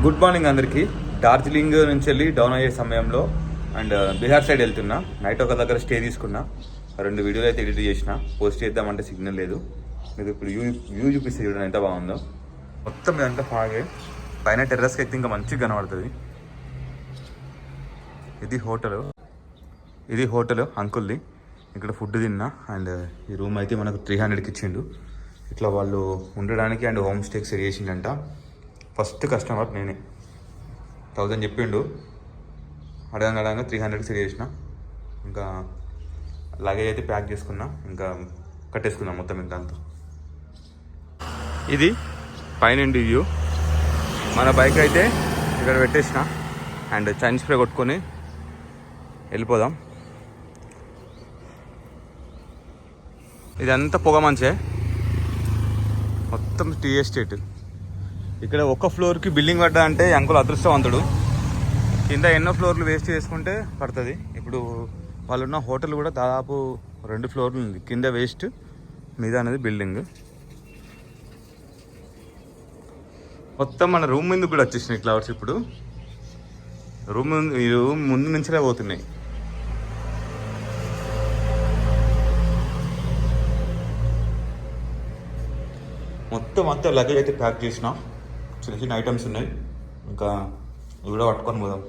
Good morning అందరికీ. డార్జిలింగ్ నుంచి వెళ్ళి డౌన్ అయ్యే సమయంలో అండ్ బీహార్ సైడ్ వెళ్తున్నా. నైట్ ఒక దగ్గర స్టే తీసుకున్నా. 2 వీడియోలు అయితే ఎడిట్ చేసిన. పోస్ట్ చేద్దామంటే సిగ్నల్ లేదు. మీకు ఇప్పుడు వ్యూ చూపిస్తే చూడండి ఎంత బాగుందో. మొత్తం ఇదంతా ఫాగే. పైన టెర్రస్కి ఎక్కితే ఇంకా మంచిగా కనబడుతుంది. ఇది హోటల్ అంకుల్ది. ఇక్కడ ఫుడ్ తిన్నా. అండ్ ఈ రూమ్ అయితే మనకు 300కి ఇచ్చిండు. ఇట్లా వాళ్ళు ఉండడానికి అండ్ హోమ్ స్టేకి సెట్ చేసిండంట. ఫస్ట్ కస్టమర్ నేనే. 1000 చెప్పిండు. అడగంగా 300కి సెట్ చేసిన. ఇంకా లగేజ్ అయితే ప్యాక్ చేసుకున్నా. ఇంకా కట్టేసుకున్నా మొత్తం ఇంకా అంతా. ఇది పైనుండి వ్యూ. మన బైక్ అయితే ఇక్కడ పెట్టేసిన. అండ్ చైన్ స్ప్రే కొట్టుకొని వెళ్ళిపోదాం. ఇదంతా పొగ మంచే. మొత్తం టీ ఎస్టేట్. ఇక్కడ ఒక ఫ్లోర్కి బిల్డింగ్ పడ్డా అంటే అంకుల్ అదృష్టవంతుడు. కింద ఎన్నో ఫ్లోర్లు వేస్ట్ చేసుకుంటే పడుతుంది. ఇప్పుడు వాళ్ళున్న హోటల్ కూడా దాదాపు 2 ఫ్లోర్లు ఉంది. కింద వేస్ట్, మీద అనేది బిల్డింగ్. మొత్తం మన రూమ్ ముందుకు కూడా వచ్చేసినాయి క్లౌడ్స్. ఇప్పుడు ఈ రూమ్ ముందు నుంచే పోతున్నాయి. మొత్తం లగేజ్ అయితే ప్యాక్ చేసిన. చిన్న ఐటమ్స్ ఉన్నాయి. ఇంకా ఇవి కూడా పట్టుకొని పోదాం.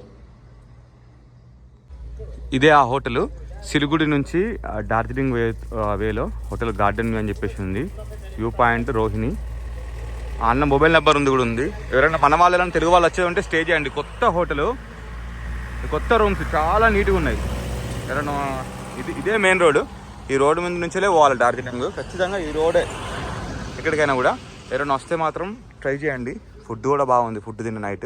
ఇదే ఆ హోటల్. సిలిగుడి నుంచి డార్జిలింగ్ వేలో హోటల్ గార్డెన్ అని చెప్పేసి ఉంది. View point Rohini. అన్న మొబైల్ నెంబర్ కూడా ఉంది. ఎవరైనా మన వాళ్ళని తెలుగు వాళ్ళు వచ్చేది ఉంటే స్టే చేయండి. కొత్త హోటల్, కొత్త రూమ్స్, చాలా నీట్గా ఉన్నాయి. ఎవరైనా ఇదే మెయిన్ రోడ్. ఈ రోడ్డు మీద నుంచే పోవాలి డార్జిలింగ్. ఖచ్చితంగా ఈ రోడే ఎక్కడికైనా కూడా. ఎవరైనా వస్తే మాత్రం ట్రై చేయండి. ఫుడ్ కూడా బాగుంది. ఫుడ్ తిన్న నైట్.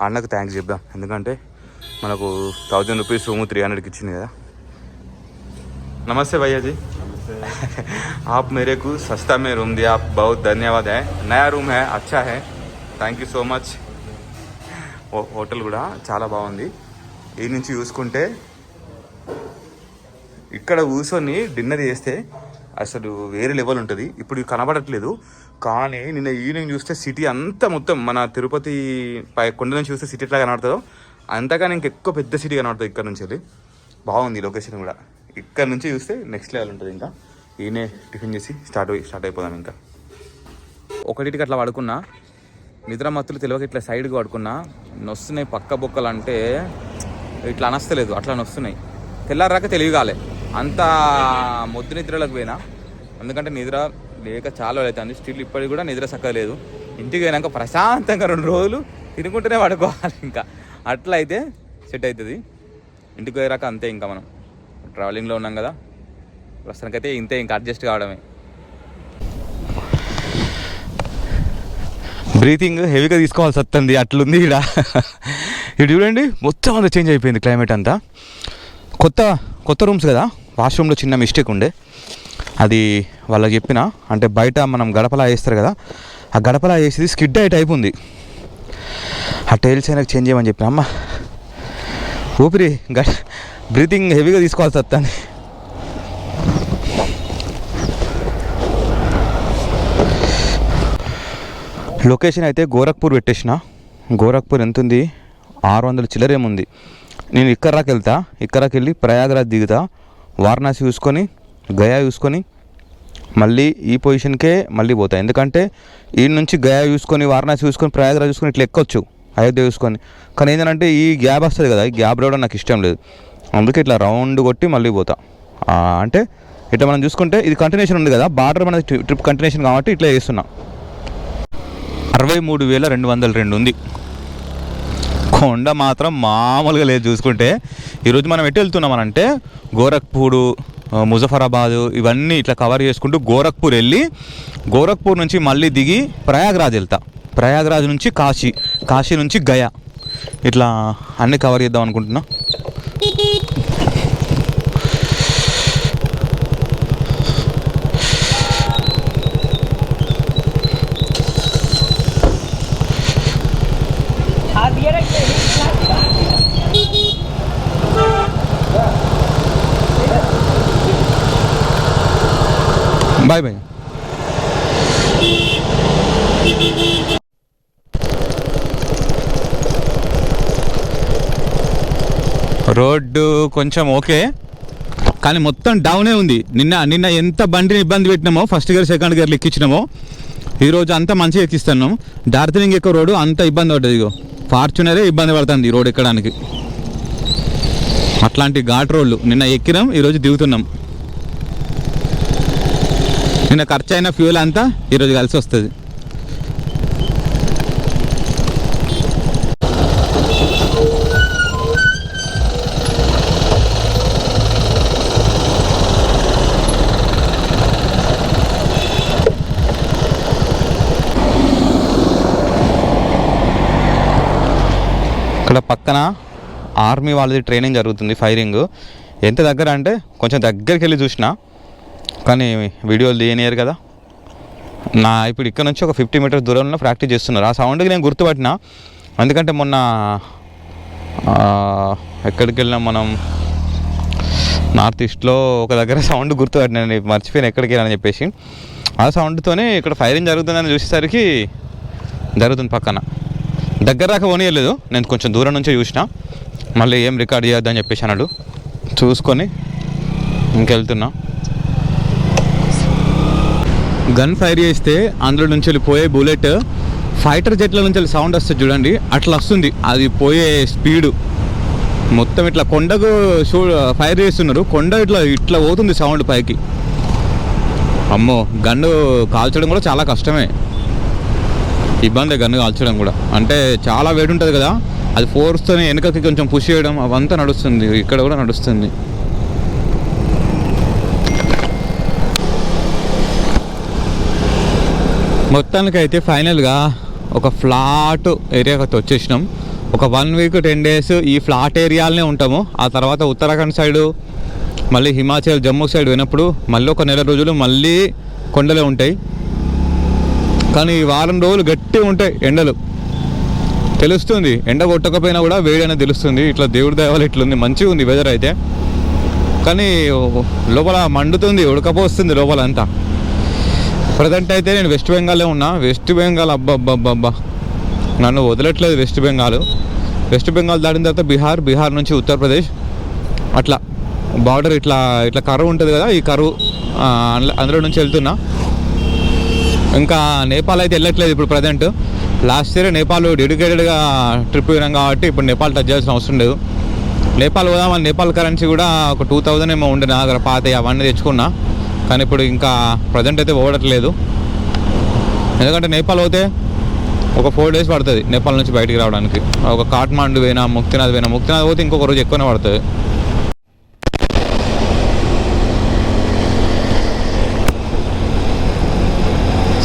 అన్నకు థ్యాంక్స్ చెప్దాం. ఎందుకంటే మనకు 1000 రూపీస్ రూము 300కి ఇచ్చింది కదా. నమస్తే భయ్యాజీ. आप मेरे को सस्ता में रूम दिया, आप बहुत धन्यवाद है. नया रूम है, अच्छा है, thank you so much. Hotel కూడా చాలా బాగుంది. ఈ నుంచి చూసుకుంటే ఇక్కడ కూర్చొని డిన్నర్ చేస్తే అసలు వేరే లెవెల్ ఉంటుంది. ఇప్పుడు కనబడట్లేదు కానీ నిన్న ఈవినింగ్ చూస్తే సిటీ అంతా మొత్తం మన తిరుపతి కొండ నుంచి చూస్తే సిటీ ఎట్లా కనబడుతుందో అంతగానే ఇంకెక్కువ పెద్ద సిటీ కనబడుతుంది ఇక్కడ నుంచి వెళ్ళి. బాగుంది లొకేషన్ కూడా. ఇక్కడ నుంచి చూస్తే నెక్స్ట్ లెవెల్ ఉంటుంది. ఇంకా ఈయనే టిఫిన్ చేసి స్టార్ట్ అయిపోదాం. ఇంకా 1కి అట్లా పడుకున్నా. నిద్ర మత్తులు తెలియక ఇట్లా సైడ్కి పడుకున్నా. నొస్తున్నాయి పక్క బొక్కలు. అంటే ఇట్లా అనస్తలేదు, అట్లా నొస్తున్నాయి. తెల్లారాక తెలివి కాలే. అంతా మొద్దు నిద్రలకు పోయినా. ఎందుకంటే నిద్ర లేక చాలా అవుతుంది. స్టిల్ ఇప్పటికి కూడా నిద్ర చక్కలేదు. ఇంటికి పోయినాక ప్రశాంతంగా 2 రోజులు తినుకుంటూనే పడుకోవాలి. ఇంకా అట్లా అయితే సెట్ అవుతుంది. ఇంటికి పోయాక అంతే. ఇంకా మనం ట్రావెలింగ్లో ఉన్నాం కదా, ప్రస్తుతానికైతే ఇంతే. ఇంకా అడ్జస్ట్ కావడమే. బ్రీతింగ్ హెవీగా తీసుకోవాల్సి వస్తుంది. అట్లుంది ఇక్కడ. ఇటు చూడండి, మొత్తం అంతా చేంజ్ అయిపోయింది క్లైమేట్ అంతా. కొత్త రూమ్స్ కదా. వాష్రూమ్లో చిన్న మిస్టేక్ ఉండే. అది వాళ్ళకి చెప్పిన. అంటే బయట మనం గడపలా వేస్తారు కదా, ఆ గడపలా వేసేది స్కిడ్ అయ్యే టైప్ ఉంది. ఆ టైల్స్ అయినా చేంజ్ చేయమని చెప్పిన. అమ్మ ఊపిరి బ్రీతింగ్ హెవీగా తీసుకోవాల్సి వస్తుంది. లొకేషన్ అయితే గోరఖ్పూర్ పెట్టేసిన. గోరఖ్పూర్ ఎంత ఉంది? 600 చిల్లరేముంది. నేను ఇక్కరాకి వెళ్తా. ఇక్కరాకి వెళ్ళి ప్రయాగరాజ్ దిగుతా. వారణాసి చూసుకొని గయా చూసుకొని మళ్ళీ ఈ పొజిషన్కే మళ్ళీ పోతా. ఎందుకంటే ఈ నుంచి గయా చూసుకొని వారణాసి చూసుకొని ప్రయాగరాజ్ చూసుకొని ఇట్లా ఎక్కొచ్చు అయోధ్య చూసుకొని. కానీ ఏంటంటే ఈ గ్యాప్ వస్తుంది కదా, ఈ గ్యాప్ రావడం నాకు ఇష్టం లేదు. అందుకే ఇట్లా రౌండ్ కొట్టి మళ్ళీ పోతా. అంటే ఇట్లా మనం చూసుకుంటే ఇది కంటిన్యూషన్ ఉంది కదా, బార్డర్ మన ట్రిప్ కంటిన్యూషన్ కాబట్టి ఇట్లా చేస్తున్నా. 63,202 ఉంది. కొండ మాత్రం మామూలుగా లేదు చూసుకుంటే. ఈరోజు మనం ఎటు వెళ్తున్నామనంటే గోరఖ్పూర్, ముజఫరాబాదు ఇవన్నీ ఇట్లా కవర్ చేసుకుంటూ గోరఖ్పూర్ వెళ్ళి గోరఖ్పూర్ నుంచి మళ్ళీ దిగి ప్రయాగరాజ్ వెళ్తా. ప్రయాగరాజ్ నుంచి కాశీ నుంచి గయా ఇట్లా అన్నీ కవర్ చేద్దాం అనుకుంటున్నా. Bye bye. రోడ్డు కొంచెం ఓకే, కానీ మొత్తం డౌనే ఉంది. నిన్న ఎంత బండిని ఇబ్బంది పెట్టినామో, ఫస్ట్ గేర్ సెకండ్ గేర్లు ఎక్కించినామో, ఈరోజు అంతా మంచిగా ఎక్కిస్తున్నాం. డార్జిలింగ్ ఎక్కువ రోడ్డు అంత ఇబ్బంది పడ్డది. ఇగో ఫార్చునరే ఇబ్బంది పడుతుంది ఈ రోడ్ ఎక్కడానికి. అట్లాంటి ఘాట్ రోడ్లు నిన్న ఎక్కినాం, ఈరోజు దిగుతున్నాం. నిన్న ఖర్చు అయిన ఫ్యూల్ అంతా ఈరోజు కలిసి వస్తుంది. ఇక్కడ పక్కన ఆర్మీ వాళ్ళది ట్రైనింగ్ జరుగుతుంది, ఫైరింగ్. ఎంత దగ్గర అంటే కొంచెం దగ్గరికి వెళ్ళి చూసిన, కానీ వీడియోలు తీయనియరు కదా. ఇప్పుడు ఇక్కడ నుంచి ఒక 50 మీటర్స్ దూరంలో ప్రాక్టీస్ చేస్తున్నారు. ఆ సౌండ్కి నేను గుర్తుపట్టిన, ఎందుకంటే మొన్న ఎక్కడికి వెళ్ళినా మనం నార్త్ ఈస్ట్లో ఒక దగ్గర సౌండ్ గుర్తుపట్టినా, నేను మర్చిపోయాను ఎక్కడికి వెళ్ళాలని చెప్పేసి. ఆ సౌండ్తోనే ఇక్కడ ఫైరింగ్ జరుగుతుందని చూసేసరికి జరుగుతుంది పక్కన. దగ్గర దాకా పోనీయలేదు, నేను కొంచెం దూరం నుంచే చూసిన. మళ్ళీ ఏం రికార్డ్ చేయొద్దని చెప్పేసి అన్నాడు. చూసుకొని ఇంకెళ్తున్నా. గన్ ఫైర్ చేస్తే అందులో నుంచి వెళ్ళిపోయే బుల్లెట్ ఫైటర్ జెట్ల నుంచి వెళ్ళి సౌండ్ వస్తుంది చూడండి, అట్లా వస్తుంది. అది పోయే స్పీడు మొత్తం ఇట్లా కొండకు ఫైర్ చేస్తున్నారు, కొండ ఇట్లా పోతుంది సౌండ్ పైకి. అమ్మో, గన్ను కాల్చడం కూడా చాలా కష్టమే, ఇబ్బంది గన్ను కాల్చడం కూడా. అంటే చాలా వేడి ఉంటుంది కదా, అది ఫోర్స్తోనే వెనకకి కొంచెం పుష్ చేయడం అవంతా నడుస్తుంది, ఇక్కడ కూడా నడుస్తుంది. మొత్తానికైతే ఫైనల్గా ఒక ఫ్లాట్ ఏరియాకి వచ్చేసినాం. ఒక 1 వీక్ 10 డేస్ ఈ ఫ్లాట్ ఏరియాలనే ఉంటాము. ఆ తర్వాత ఉత్తరాఖండ్ సైడు, మళ్ళీ హిమాచల్ జమ్మూ సైడ్ పోయినప్పుడు మళ్ళీ ఒక నెల రోజులు మళ్ళీ కొండలే ఉంటాయి. కానీ ఈ వారం రోజులు గట్టిగా ఉంటాయి ఎండలు, తెలుస్తుంది. ఎండ కొట్టకపోయినా కూడా వేడి అనేది తెలుస్తుంది. ఇట్లా దేవుడి దయవల్ల ఇట్లుంది, మంచిగా ఉంది వెదర్ అయితే. కానీ లోపల మండుతుంది, ఉడకపోస్తుంది లోపల అంతా. ప్రజెంట్ అయితే నేను వెస్ట్ బెంగాల్లో ఉన్నా. వెస్ట్ బెంగాల్ అబ్బా నన్ను వదలట్లేదు వెస్ట్ బెంగాల్. వెస్ట్ బెంగాల్ దాటిన తర్వాత బీహార్ నుంచి ఉత్తరప్రదేశ్, అట్లా బార్డర్ ఇట్లా కరువు ఉంటుంది కదా, ఈ కరువు అందులో నుంచి వెళ్తున్నా. ఇంకా నేపాల్ అయితే వెళ్ళట్లేదు ఇప్పుడు ప్రజెంట్. లాస్ట్ ఇయర్ నేపాల్ డెడికేటెడ్గా ట్రిప్ పోయినాం కాబట్టి ఇప్పుడు నేపాల్ టచ్ చేయాల్సిన అవసరం లేదు. నేపాల్ పోదామని నేపాల్ కరెన్సీ కూడా ఒక 2000 ఏమో ఉండే నా దగ్గర, పాత అవన్నీ తెచ్చుకున్నా. కానీ ఇప్పుడు ఇంకా ప్రజెంట్ అయితే పోవట్లేదు, ఎందుకంటే నేపాల్ పోతే ఒక 4 డేస్ పడుతుంది నేపాల్ నుంచి బయటికి రావడానికి. ఒక కాఠ్మాండు పోయినా, ముక్తినాథ్ పోతే ఇంకొక రోజు ఎక్కువనే పడుతుంది.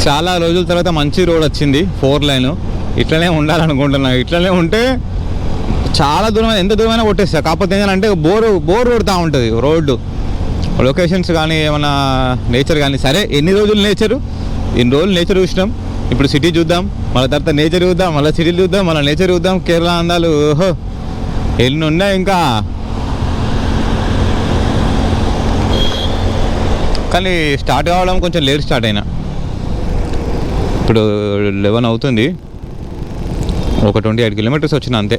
చాలా రోజుల తర్వాత మంచి రోడ్ వచ్చింది, 4 లైన్. ఇట్లనే ఉండాలనుకుంటున్నా. ఇట్లనే ఉంటే చాలా దూరం, ఎంత దూరమైనా కొట్టేస్తా. కాకపోతే ఏంటంటే బోర్ కొడుతూ ఉంటుంది రోడ్డు, లొకేషన్స్ కానీ ఏమైనా నేచర్ కానీ. సరే ఎన్ని రోజులు నేచర్ చూసినాం, ఇప్పుడు సిటీ చూద్దాం, మళ్ళీ తర్వాత నేచర్ చూద్దాం, మళ్ళీ సిటీలు చూద్దాం, మళ్ళీ నేచర్ చూద్దాం. కేరళ అందాలు ఓహో ఎన్ని ఉన్నాయి ఇంకా. కానీ స్టార్ట్ కావడం కొంచెం లేట్ స్టార్ట్ అయినా. ఇప్పుడు 11 అవుతుంది, ఒక 28 కిలోమీటర్స్ వచ్చిన అంతే.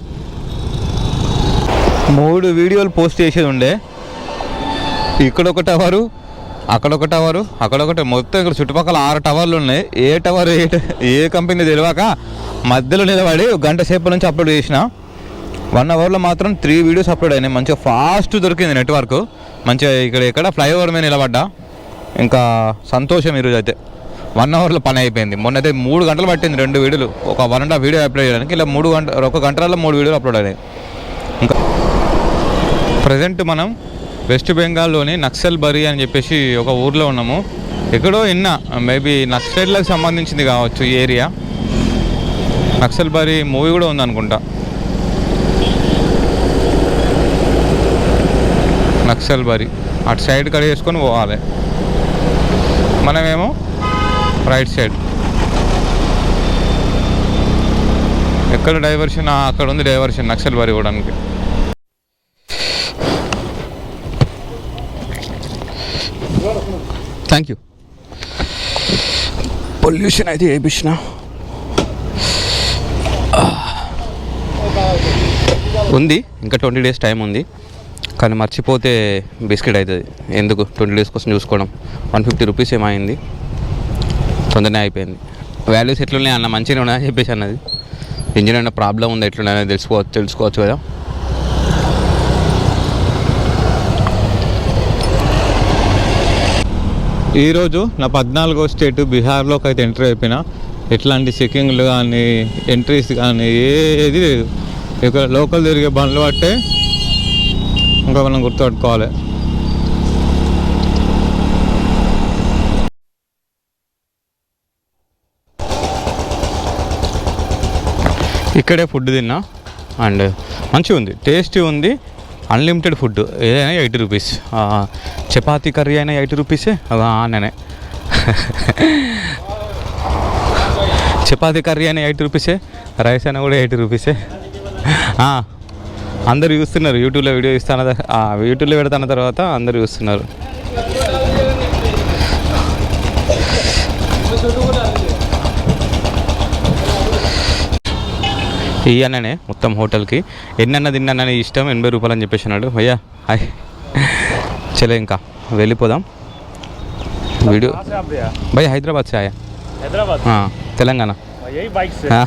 3 వీడియోలు పోస్ట్ చేసేది ఉండే. ఇక్కడ ఒక టవరు, అక్కడ ఒక టవరు, అక్కడ ఒకటి, మొత్తం ఇక్కడ చుట్టుపక్కల 6 టవర్లు ఉన్నాయి. ఏ టవర్ ఏ కంపెనీ తెలియక మధ్యలో నిలబడి 1 గంట సేపు నుంచి అప్లోడ్ చేసిన. 1 అవర్లో మాత్రం 3 వీడియోస్ అప్లోడ్ అయినాయి. మంచిగా ఫాస్ట్ దొరికింది నెట్వర్క్. మంచిగా ఇక్కడ ఫ్లైఓవర్ మీద నిలబడ్డా. ఇంకా సంతోషం ఈరోజు అయితే. 1 అవర్లో పని అయిపోయింది. మొన్న అయితే 3 గంటలు పట్టింది 2 వీడియోలు, ఒక 1.5 వీడియో అప్లోడ్ చేయడానికి. ఇలా 1 గంటలలో 3 వీడియోలు అప్లోడ్ అయినాయి. ఇంకా ప్రజెంట్ మనం వెస్ట్ బెంగాల్లోని నక్సల్బరీ అని చెప్పేసి ఒక ఊర్లో ఉన్నాము. ఎక్కడో విన్నా, మేబీ నక్సలైట్లకు సంబంధించింది కావచ్చు ఈ ఏరియా. నక్సల్బరీ మూవీ కూడా ఉందనుకుంటా. నక్సల్బరీ అటు సైడ్ కడ చేసుకొని పోవాలి, మనమేమో రైట్ సైడ్. ఎక్కడ డైవర్షన్? అక్కడ ఉంది డైవర్షన్ నక్సల్బరీ పోవడానికి. Thank you. పొల్యూషన్ అయితే వేయించిన. ఉంది, ఇంకా 20 days టైం ఉంది. కానీ మర్చిపోతే బిస్కెట్ అవుతుంది. ఎందుకు 20 days కోసం చూసుకోవడం. 150 రూపీస్ ఏమైంది, తొందరనే అయిపోయింది. వాల్యూస్ ఎట్లున్నాయి అన్న, మంచిగా ఉన్నాయని చెప్పేసి అన్నది. ఇంజిన్ అన్న ప్రాబ్లం ఉంది ఎట్లున్నాయని తెలుసుకోవచ్చు కదా. ఈరోజు నా 14వ స్టేట్ బీహార్లోకి అయితే ఎంట్రీ అయిపోయినా. ఎట్లాంటి చెకింగ్లు కానీ ఎంట్రీస్ కానీ ఏది లేదు. ఇక్కడ లోకల్ తిరిగే బండ్లు పట్టే ఇంకా మనం గుర్తుపెట్టుకోవాలి. ఇక్కడే ఫుడ్ తిన్నా అండ్ మంచిగా ఉంది, టేస్టీ ఉంది. అన్లిమిటెడ్ ఫుడ్, ఏదైనా 80 రూపీస్. చపాతీ కర్రీ అయినా 80 రూపీసే. నేనే చపాతీ కర్రీ అయినా 80 రూపీసే, రైస్ అయినా కూడా 80 రూపీసే. అందరు చూస్తున్నారు, యూట్యూబ్లో వీడియో యూట్యూబ్లో పెడతాన తర్వాత అందరు చూస్తున్నారు. ఈ అన్ననే మొత్తం హోటల్కి ఎన్నన్న తిన్నానని ఇష్టం, 80 రూపాయలు అని చెప్పేసి అన్నాడు. భయ్యా హాయ్, చలే ఇంకా వెళ్ళిపోదాం. वीडियो भाई हैदराबाद से आया। हैदराबाद? हाँ तेलंगाना। यही बाइक से? हाँ।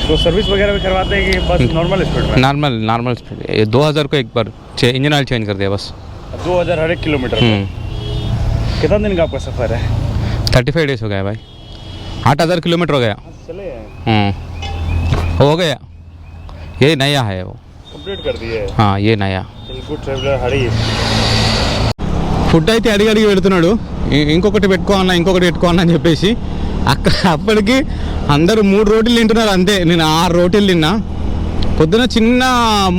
तो सर्विस वगैरह भी करवाते हैं कि बस नॉर्मल स्पीड में? Normal speed. 2000 को एक बार इंजन ऑयल चेंज कर दिया बस। 2000 हर एक किलोमीटर? कितना दिन का आपका सफ़र है? 35 डेज हो गया भाई। 8000 किलोमीटर हो गया। चले हो गया। ये नया है वो, कंप्लीट कर दिए। हाँ ये नया। गुड ट्रैवलर हरी। ఫుడ్ అయితే అడిగి అడిగి పెడుతున్నాడు. ఇంకొకటి పెట్టుకో అన్న, ఇంకొకటి పెట్టుకో అన్న అని చెప్పేసి. అప్పటికి అందరూ 3 రోటీలు తింటున్నారు అంతే. నేను 6 రోటీలు తిన్నా. పొద్దున చిన్న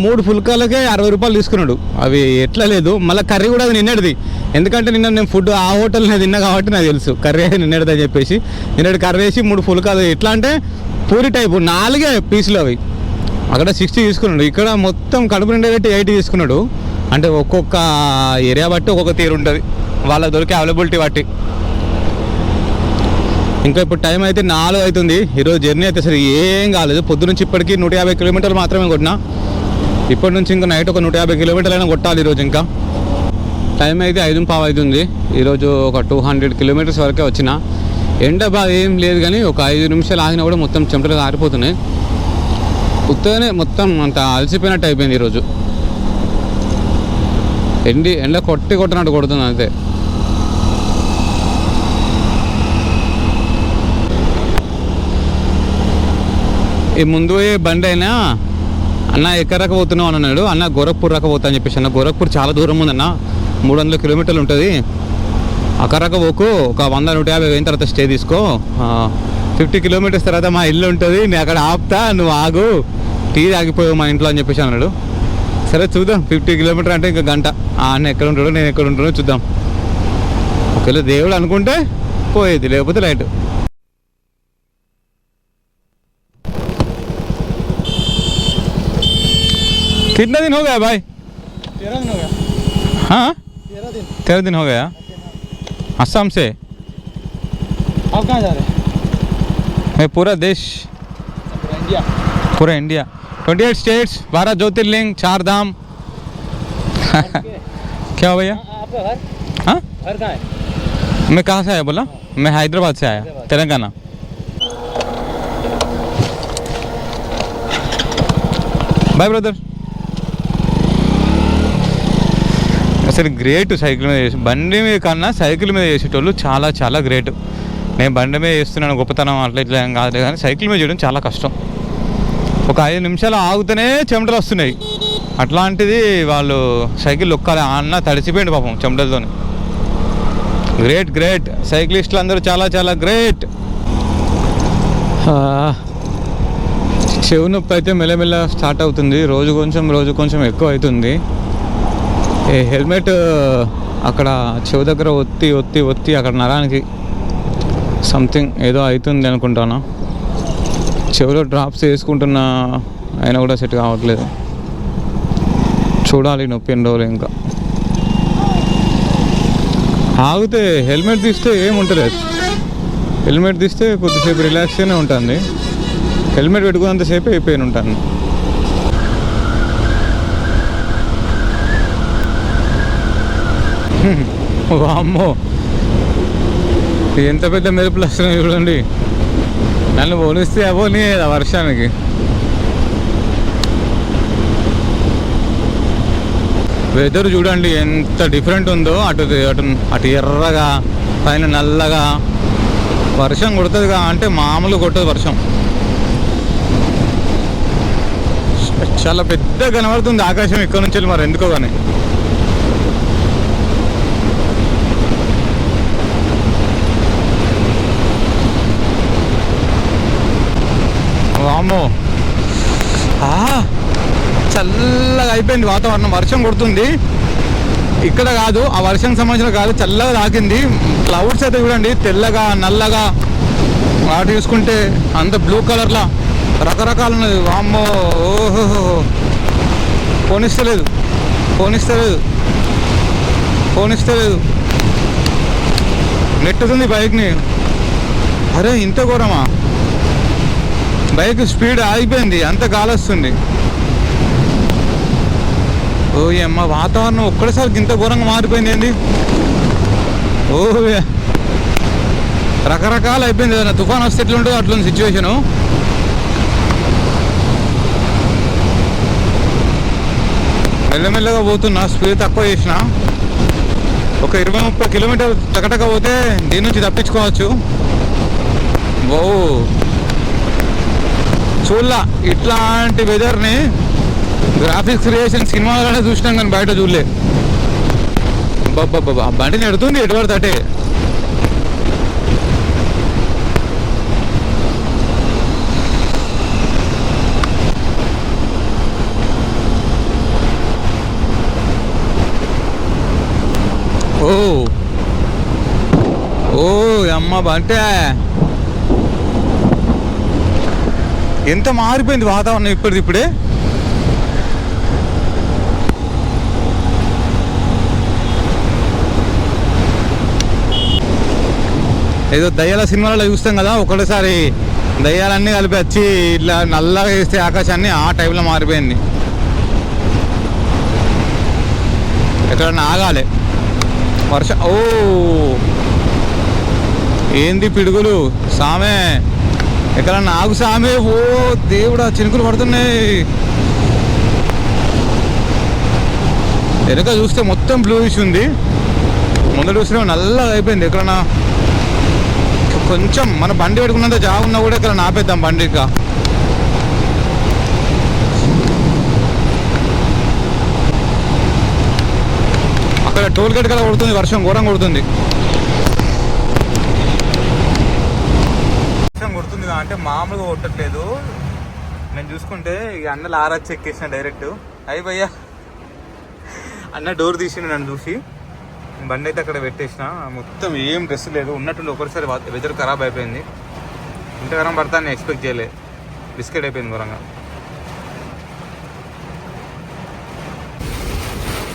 3 ఫుల్కాలకే 60 రూపాయలు తీసుకున్నాడు. అవి ఎట్లా లేదు. మళ్ళీ కర్రీ కూడా అది నిన్నటిది. ఎందుకంటే నిన్న నేను ఫుడ్ ఆ హోటల్ని తిన్నా కాబట్టి నాకు తెలుసు కర్రీ అయితే నిన్నటిది అని చెప్పేసి. నిన్నటి కర్రీ వేసి 3 ఫుల్కాలు. ఎట్లా అంటే పూరి టైపు 4 పీసులు అవి. అక్కడ 60 తీసుకున్నాడు. ఇక్కడ మొత్తం కడుపు నిండా పెట్టి 80 తీసుకున్నాడు. అంటే ఒక్కొక్క ఏరియా బట్టి ఒక్కొక్క తీరు ఉంటుంది, వాళ్ళకి దొరికే అవైలబిలిటీ బట్టి. ఇంకా ఇప్పుడు టైం అయితే 4 అవుతుంది. ఈరోజు జర్నీ అయితే సరే ఏం కాలేదు. పొద్దు నుంచి ఇప్పటికీ 150 కిలోమీటర్లు మాత్రమే కొట్టినా. ఇప్పటి నుంచి ఇంకా నైట్ ఒక 150 కిలోమీటర్లు అయినా కొట్టాలి ఈరోజు. ఇంకా టైం అయితే 5:15 అవుతుంది. ఈరోజు ఒక 200 కిలోమీటర్స్ వరకే వచ్చిన. ఎండ బాగా ఏం లేదు కానీ ఒక 5 నిమిషాలు ఆగినా కూడా మొత్తం చెమటలు ఆరిపోతున్నాయి. ఉత్తగానే మొత్తం అంత అలసిపోయినట్టు అయిపోయింది ఈరోజు. ఎండ కొట్టినట్టు కొడుతుంది అంతే. ఈ ముందు బండి అయినా అన్న ఎక్కడ రకపోతున్నావు అని అన్నాడు. అన్న గోరఖ్పూర్ రకపోతా అని చెప్పేసి. అన్న గోరఖ్పూర్ చాలా దూరం ఉందన్న, 300 కిలోమీటర్లు ఉంటుంది. అక్కడక పోకు, ఒక 100-150 అయిన తర్వాత స్టే తీసుకో, 50 కిలోమీటర్స్ తర్వాత మా ఇల్లు ఉంటుంది, నేను అక్కడ ఆపుతా, నువ్వు ఆగు, టీ తాగిపోయావు మా ఇంట్లో అని చెప్పేసి అన్నాడు. సరే చూద్దాం. 50 కిలోమీటర్ అంటే ఇంకా గంట. అన్న ఎక్కడ ఉంటాడో నేను ఎక్కడ ఉంటాడో చూద్దాం. ఒకవేళ దేవుడు అనుకుంటే పోయేది, లేకపోతే లైట్. कितना दिन हो गया भाई? 13 दिन हो गया। हाँ 13 दिन हो गया। असम से? आप कहाँ जा रहे हैं? मैं पूरा देश, इंडिया। पूरा इंडिया, 28 स्टेट्स, 12 ज्योतिर्लिंग, 4 धाम। क्या हो भैया? आपका घर? हाँ घर कहाँ है? मैं कहाँ से आया बोला? मैं हैदराबाद से आया, तेलंगाना। Bye brother. అసలు గ్రేట్ సైకిల్ మీద చేసి, బండి మీద కన్నా సైకిల్ మీద చేసేటోళ్ళు చాలా చాలా గ్రేట్. నేను బండి మీద చేస్తున్నాను గొప్పతనం అట్లా ఇట్లా ఏం కాదు కానీ సైకిల్ మీద చేయడం చాలా కష్టం. ఒక 5 నిమిషాలు ఆగుతూనే చెమటలు వస్తున్నాయి. అట్లాంటిది వాళ్ళు సైకిల్ ఒక్కాలి. అన్న తడిసిపోయింది పాపం చెమటలతో. గ్రేట్ గ్రేట్ సైక్లిస్టులు అందరూ చాలా చాలా గ్రేట్. చెవు నొప్పి అయితే మెల్లమెల్ల స్టార్ట్ అవుతుంది. రోజు కొంచెం ఎక్కువ అవుతుంది. ఈ హెల్మెట్ అక్కడ చెవు దగ్గర ఒత్తి అక్కడ నరానికి సంథింగ్ ఏదో అవుతుంది అనుకుంటాను. చెవిలో డ్రాప్స్ వేసుకుంటున్నా అయినా కూడా సెట్ కావట్లేదు. చూడాలి నొప్పి ఎన్ని రోజులు. ఇంకా ఆగితే హెల్మెట్ తీస్తే ఏముంటలేదు. హెల్మెట్ తీస్తే కొద్దిసేపు రిలాక్స్గానే ఉంటుంది. హెల్మెట్ పెట్టుకున్నంతసేపు అయిపోయిన ఉంటాను. అమ్మో ఎంత పెద్ద మెరుపులు వస్తున్నాయి చూడండి. నన్ను పోనిస్తే అవోని వర్షానికి. వెదర్ చూడండి ఎంత డిఫరెంట్ ఉందో. అటు అటు అటు ఎర్రగా పైన నల్లగా. వర్షం కొడుతుందిగా అంటే మామూలు కొట్టదు వర్షం. చాలా పెద్ద కనబడుతుంది ఆకాశం ఇక్కడ నుంచి. మరి ఎందుకో కానీ వామ్మో చల్లగా అయిపోయింది వాతావరణం. వర్షం కొడుతుంది ఇక్కడ కాదు, ఆ వర్షం సంబంధించిన కాదు, చల్లగా తాకింది. క్లౌడ్స్ అయితే చూడండి తెల్లగా నల్లగా. వాటి చూసుకుంటే అంత బ్లూ కలర్లా రకరకాలు ఉన్నది. వామ్మో ఓహో పోనిస్తలేదు నెట్టుతుంది బైక్ని. అరే ఇంత ఘోరమా? బైక్ స్పీడ్ ఆగిపోయింది, అంత గాలి వస్తుంది. ఓ అమ్మ వాతావరణం ఒక్కడేసారి ఇంత ఘోరంగా మారిపోయింది ఏంది? ఓ రకరకాలు అయిపోయింది. ఏదైనా తుఫాన్ వస్తే ఎట్లుంటుందో అట్లుంది సిచ్యువేషను. మెల్లమెల్లగా పోతున్నా, స్పీడ్ తక్కువ చేసిన. ఒక 20-30 కిలోమీటర్లు టకటక పోతే దీని నుంచి తప్పించుకోవచ్చు. ఓ చూడలా ఇట్లాంటి వెదర్ని గ్రాఫిక్స్ క్రియేషన్ సినిమాలోనే చూసినాం కానీ బయట చూడలే. బాబా బండి నడుతుంది ఎటు పడితే అటే. ఓ అమ్మ బంటే ఎంత మారిపోయింది వాతావరణం ఇప్పుడే. ఏదో దయ్యాల సినిమాలలో చూస్తాం కదా, ఒకటేసారి దయ్యాలన్నీ కలిపి వచ్చి ఇట్లా నల్లగా వేస్తే ఆకాశాన్ని, ఆ టైంలో మారిపోయింది. ఎక్కడన్నా ఆగాలి వర్షం. ఓ ఏంది పిడుగులు సామే, ఎక్కడన్నా ఆగు సామే. ఓ దేవుడా చినుకులు పడుతున్నాయి. వెనక చూస్తే మొత్తం బ్లూయిష్ ఉంది, ముందర చూస్తే నల్లగా అయిపోయింది. ఎక్కడన్నా కొంచెం మన బండి పెట్టుకున్నంత జాగా ఉన్నా కూడా ఇక్కడ ఆపేద్దాం బండి. ఇంకా అక్కడ టోల్ గేట్ కదా కొడుతుంది వర్షం, ఘోరం కొడుతుంది. వర్షం కొడుతుంది అంటే మామూలుగా కొట్టట్లేదు. నేను చూసుకుంటే ఈ అన్నలు ఆరచ్చి ఎక్కేసిన డైరెక్ట్. అయ్యి భయ్యా అన్న డోర్ తీసిండు నన్ను చూసి. బండి అయితే అక్కడ పెట్టేసిన. మొత్తం ఏం డ్రెస్ లేదు, ఉన్నట్టుండి ఒకరిసారి వెదర్ ఖరాబ్ అయిపోయింది. ఇంతకాలం పడతా నేను ఎక్స్పెక్ట్ చేయలే. బిస్కెట్ అయిపోయింది ఘోరంగా.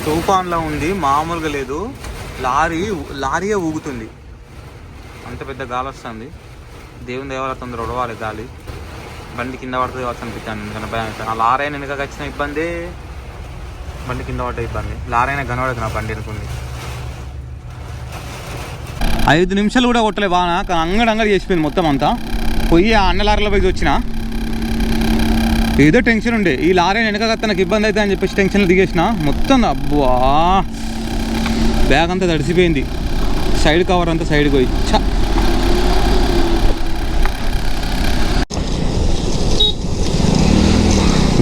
తుఫాన్లా ఉంది, మామూలుగా లేదు. లారీయే ఊగుతుంది, అంత పెద్ద గాలి వస్తుంది. దేవుని దేవాల తొందర ఉడవాలి గాలి. బండి కింద పడుతుంది కావచ్చు అనిపించాను, ఎందుకంటే భయం. ఆ లారీ అయినా వెనక వచ్చిన ఇబ్బంది, బండి కింద పడ్డ ఇబ్బంది. లారీ అయినా కనబడదు నా బండి అనుకుంది. 5 నిమిషాలు కూడా కొట్టలే వాన, కానీ అంగడి చేసిపోయింది మొత్తం అంతా. పోయి ఆ అన్న లారీలో పోయి వచ్చిన. ఏదో టెన్షన్ ఉండే, ఈ లారీ వెనక నాకు ఇబ్బంది అవుతుంది అని చెప్పేసి టెన్షన్లు దిగేసిన. మొత్తం అబ్బా బ్యాగ్ అంతా తడిసిపోయింది, సైడ్ కవర్ అంతా సైడ్కి పోయి.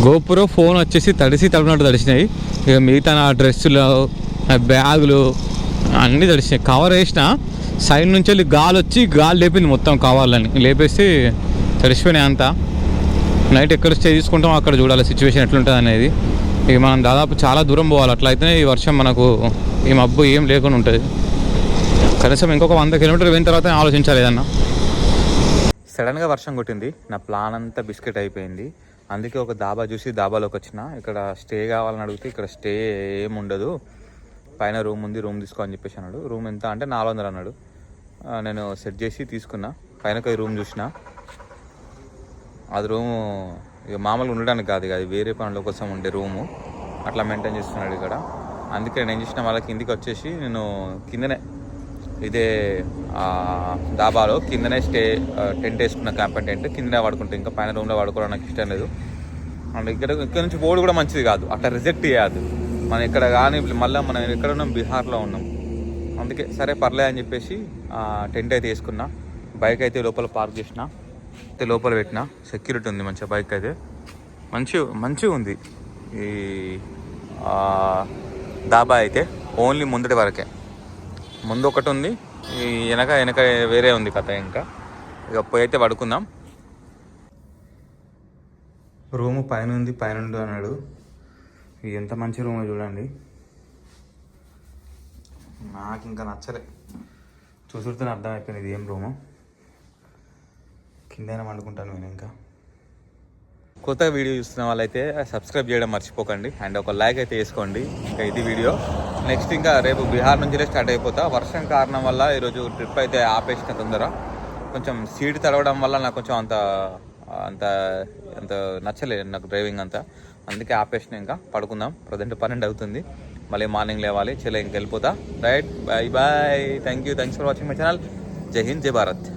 గోపురం ఫోన్ వచ్చేసి తడిసినట్టు తడిసినాయి. ఇక మిగతా నా డ్రెస్సులు, నా బ్యాగులు అన్నీ తడిసినాయి. కవర్ వేసిన, సైడ్ నుంచి వెళ్ళి గాలి వచ్చి గాలి లేపింది మొత్తం. కావాలని లేపేసి తడిసిపోయినాయి అంతా. నైట్ ఎక్కడ స్టే తీసుకుంటాం అక్కడ చూడాలి సిచ్యువేషన్ ఎట్లుంటుంది అనేది. ఇక మనం దాదాపు చాలా దూరం పోవాలి, అట్లయితేనే ఈ వర్షం మనకు ఈ మబ్బు ఏం లేకుండా ఉంటుంది. కనీసం ఇంకొక 100 కిలోమీటర్లు పోయిన తర్వాత ఆలోచించాలి ఏదన్నా. సడన్గా వర్షం కొట్టింది, నా ప్లాన్ అంతా బిస్కెట్ అయిపోయింది. అందుకే ఒక దాబా చూసి దాబాలోకి వచ్చిన. ఇక్కడ స్టే కావాలని అడిగితే ఇక్కడ స్టే ఏమి ఉండదు, పైన రూమ్ ఉంది, రూమ్ తీసుకో అని చెప్పేసి అన్నాడు. రూమ్ ఎంత అంటే 400 అన్నాడు. నేను సెట్ చేసి తీసుకున్నా. పైన రూమ్ చూసిన, అది రూము ఇక మామూలుగా ఉండడానికి కాదు, అది వేరే పనుల కోసం ఉండే రూము, అట్లా మెయింటైన్ చేస్తున్నాడు ఇక్కడ. అందుకే నేను ఏం చేసిన, వాళ్ళ కిందికి వచ్చేసి నేను కిందనే ఇదే డాబాలో కిందనే టెంట్ వేసుకున్న, క్యాంపెన్ టెంట్ కిందనే వాడుకుంటాను. ఇంకా పైన రూమ్లో వాడుకోవడం నాకు ఇష్టం లేదు. అండ్ ఇక్కడ నుంచి పోడు కూడా మంచిది కాదు, అట్లా రిజెక్ట్ చేయద్దు. మనం ఇక్కడ కానీ మళ్ళీ మనం ఎక్కడ ఉన్నాం, బీహార్లో ఉన్నాం. అందుకే సరే పర్లే అని చెప్పేసి టెంట్ అయితే వేసుకున్నా. బైక్ అయితే లోపల పార్క్ చేసిన, అయితే లోపల పెట్టిన. సెక్యూరిటీ ఉంది మంచిగా, బైక్ అయితే మంచిగా ఉంది. ఈ డాబా అయితే ఓన్లీ ముందటి వరకే, ముందు ఒకటి ఉంది, ఈ వెనక వేరే ఉంది కథ. ఇంకా ఇక పోయి అయితే పడుకుందాం. రూము పైన ఉంది, పైన ఉండు అన్నాడు. ఇది ఎంత మంచి రూమో చూడండి. నాకు ఇంకా నచ్చలే, చూసుడితేనే అర్థమైపోయింది ఇది ఏం రూము. కిందైనా వండుకుంటాను నేను. ఇంకా కొత్త వీడియో చూస్తున్న వాళ్ళైతే సబ్స్క్రైబ్ చేయడం మర్చిపోకండి, అండ్ ఒక లైక్ అయితే వేసుకోండి. ఇంకా ఇది వీడియో. నెక్స్ట్ ఇంకా రేపు బీహార్ నుంచే స్టార్ట్ అయిపోతా. వర్షం కారణం వల్ల ఈరోజు ట్రిప్ అయితే ఆపేసిన తొందర. కొంచెం సీట్ తడవడం వల్ల నాకు కొంచెం అంత నచ్చలేదు నాకు డ్రైవింగ్ అంతా. అందుకే ఆపేసిన. ఇంకా పడుకుందాం. ప్రజెంట్ 12 అవుతుంది, మళ్ళీ మార్నింగ్ లేవాలి. ఇంక వెళ్ళిపోతా. Right, bye bye. Thanks for watching my channel. జై హింద్, జై భారత్.